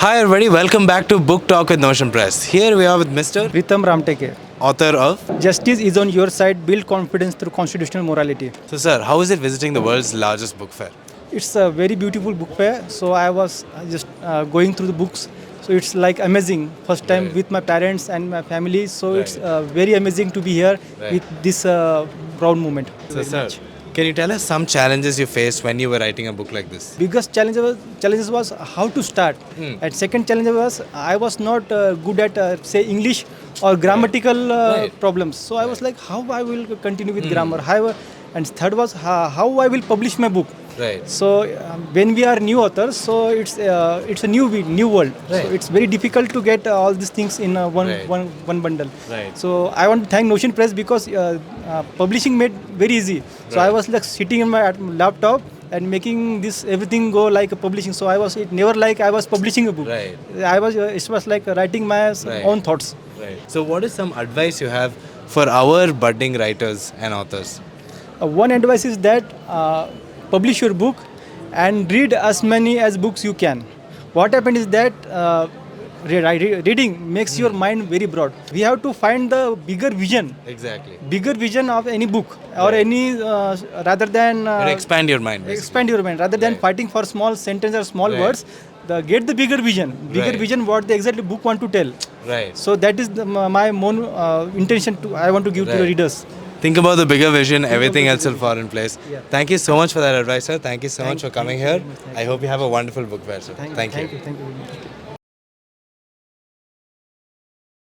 Hi everybody, welcome back to Book Talk with Notion Press. Here we are with Mr. Pritam Ramteke. Author of. Justice is on your side. Build confidence through constitutional morality. So sir, how is it visiting the world's largest book fair? It's a very beautiful book fair. So I was just going through the books. So it's like amazing. First time Right. with my parents and my family. So it's Right. very amazing to be here Right. with this proud moment. So Very sir, much. can you tell us some challenges you faced when you were writing a book like this? Biggest challenges was how to start. And second challenge was I was not good at say English or grammatical Right. problems. So I was like how I will continue with grammar. And third was how I will publish my book. Right. So when we are new authors, so it's a new world. Right. So it's very difficult to get all these things in Right. one bundle. Right. So I want to thank Notion Press because publishing made very easy. So I Right. was like sitting in my laptop and making this everything go like a publishing. So it never like I was publishing a book. Right. It was like writing my Right. own thoughts. Right. So what is some advice you have for our budding writers and authors? One advice is that publish your book and read as many as books you can. What happened is that reading makes your mind very broad. We have to find the bigger vision of any book or Right. any rather than Expand your mind. Basically. expand your mind rather than Right. fighting for small sentence or small Right. words. Get the bigger vision Right. vision what the exactly book want to tell. Right. So that is my main intention to I want to give to the Right. readers. Think about the bigger vision, everything the else will bigger fall in place. Yeah. Thank you so much for that advice, sir. Thank you so much for Thank coming you here. very much. Thank I you. hope you have a wonderful book fair, sir. Thank you. Thank you very much.